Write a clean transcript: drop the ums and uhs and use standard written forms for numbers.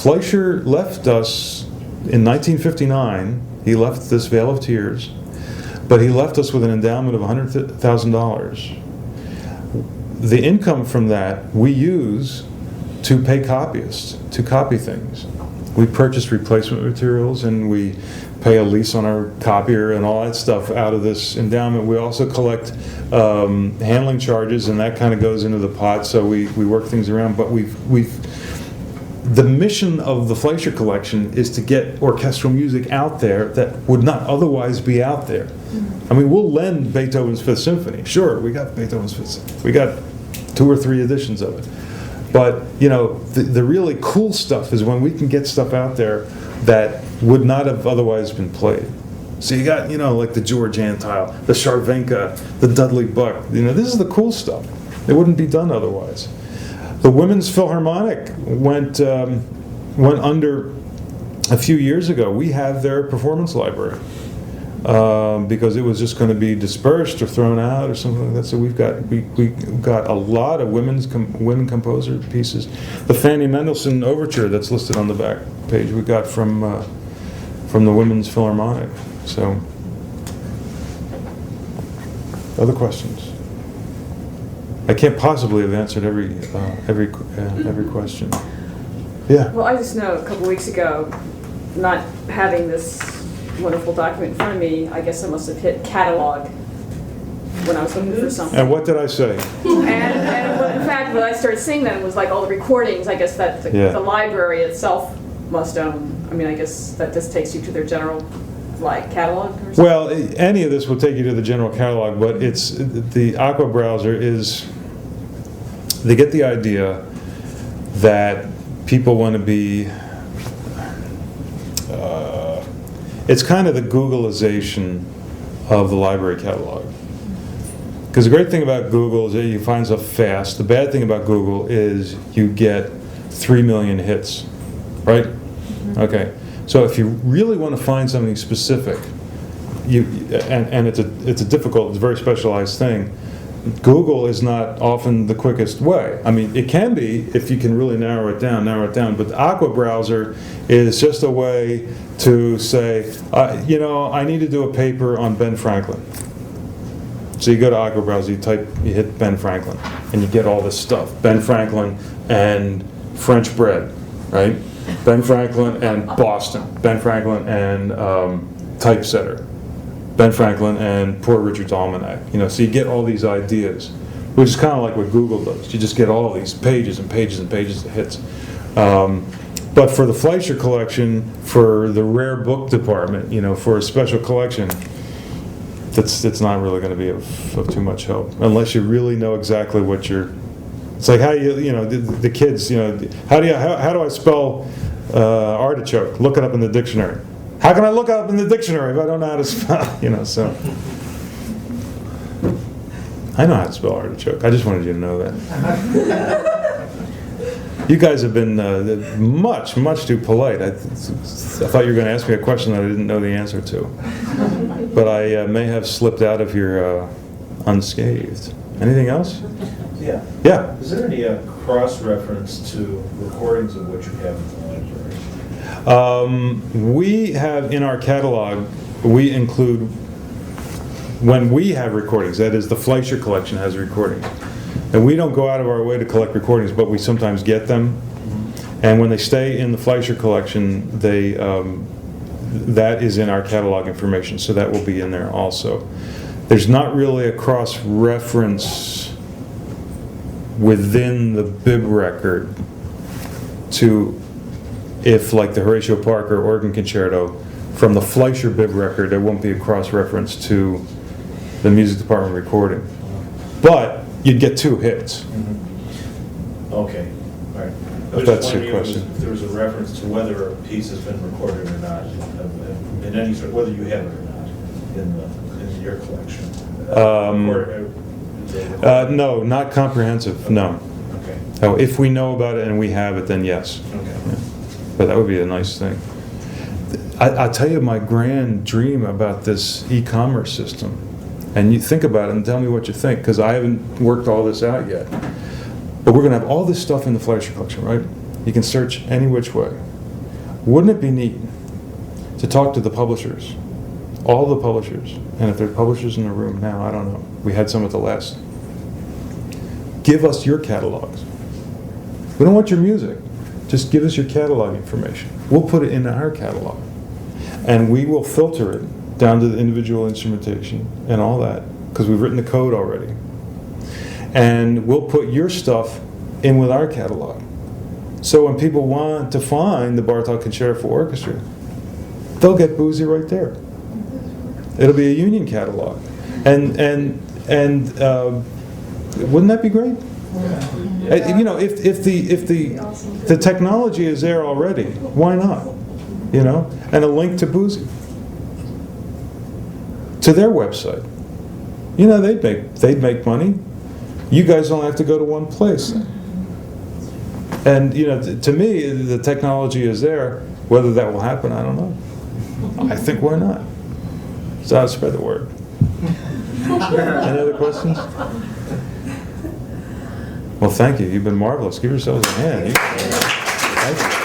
Fleisher left us in 1959. He left this Vale of Tears, but he left us with an endowment of $100,000. The income from that we use to pay copyists, to copy things. We purchase replacement materials and we pay a lease on our copier and all that stuff out of this endowment. We also collect handling charges, and that kind of goes into the pot, so we work things around. But the mission of the Fleisher Collection is to get orchestral music out there that would not otherwise be out there. I mean, we'll lend Beethoven's Fifth Symphony. Sure, we got Beethoven's Fifth Symphony. We got 2 or 3 editions of it. But, you know, the really cool stuff is when we can get stuff out there that would not have otherwise been played. So you got, you know, like the George Antile, the Charvenka, the Dudley Buck. You know, this is the cool stuff. It wouldn't be done otherwise. The Women's Philharmonic went under a few years ago. We have their performance library because it was just going to be dispersed or thrown out or something like that. So we got a lot of women composer pieces. The Fanny Mendelssohn Overture that's listed on the back page we got from the Women's Philharmonic. So, other questions? I can't possibly have answered every question. Yeah. Well, I just know a couple weeks ago, not having this wonderful document in front of me, I guess I must have hit catalog when I was looking for something. And what did I say? And in fact, when I started seeing them, it was like all the recordings. I guess that the library itself must own. I mean, I guess that just takes you to their general catalog or something? Well, any of this will take you to the general catalog, but it's the Aqua browser is, they get the idea that people want to be, it's kind of the Googleization of the library catalog. Because the great thing about Google is that you find stuff fast. The bad thing about Google is you get 3 million hits, right? Mm-hmm. Okay. So if you really want to find something specific, and it's a difficult, it's a very specialized thing, Google is not often the quickest way. I mean, it can be if you can really narrow it down, but the Aqua browser is just a way to say, you know, I need to do a paper on Ben Franklin. So you go to Aqua browser, you hit Ben Franklin, and you get all this stuff. Ben Franklin and French bread, right? Ben Franklin and Boston. Ben Franklin and Typesetter. Ben Franklin and Poor Richard's Almanac. You know, so you get all these ideas, which is kind of like what Google does. You just get all these pages and pages and pages of hits. But for the Fleisher Collection, for the rare book department, you know, for a special collection, it's not really going to be of too much help unless you really know exactly what you're. It's like how you know the kids, you know, how do I spell artichoke? Look it up in the dictionary. How can I look it up in the dictionary if I don't know how to spell? You know, so I know how to spell artichoke. I just wanted you to know that. You guys have been much too polite. I thought you were going to ask me a question that I didn't know the answer to, but I may have slipped out of here unscathed. Anything else? Yeah. Yeah. Is there any cross-reference to recordings of what you have in the library? We have in our catalog, we include, when we have recordings, that is the Fleisher Collection has recordings. And we don't go out of our way to collect recordings, but we sometimes get them. And when they stay in the Fleisher Collection, they that is in our catalog information, so that will be in there also. There's not really a cross-reference within the bib record to, if like the Horatio Parker Organ Concerto, from the Fleisher bib record, there won't be a cross-reference to the music department recording. But you'd get 2 hits. Mm-hmm. Okay, all right. If that's your question. If there was a reference to whether a piece has been recorded or not, in any sort, whether you have it or not, in your collection. No, not comprehensive, no. Okay. Oh, if we know about it and we have it, then yes. Okay. Yeah. But that would be a nice thing. I'll tell you my grand dream about this e-commerce system. And you think about it and tell me what you think, because I haven't worked all this out yet. But we're going to have all this stuff in the Fleisher Collection, right? You can search any which way. Wouldn't it be neat to talk to the publishers, all the publishers, and if there are publishers in the room now, I don't know, we had some at the last. Give us your catalogs. We don't want your music. Just give us your catalog information. We'll put it in our catalog. And we will filter it down to the individual instrumentation and all that, because we've written the code already. And we'll put your stuff in with our catalog. So when people want to find the Bartok Concerto for Orchestra, they'll get Boozy right there. It'll be a union catalog. And wouldn't that be great? You know, if the technology is there already, why not? You know, and a link to Boozy, to their website. You know, they'd make money. You guys only have to go to one place. And you know, to me, the technology is there. Whether that will happen, I don't know. I think why not? So I'll spread the word. Any other questions? Well, thank you. You've been marvelous. Give yourselves a hand. Thank you.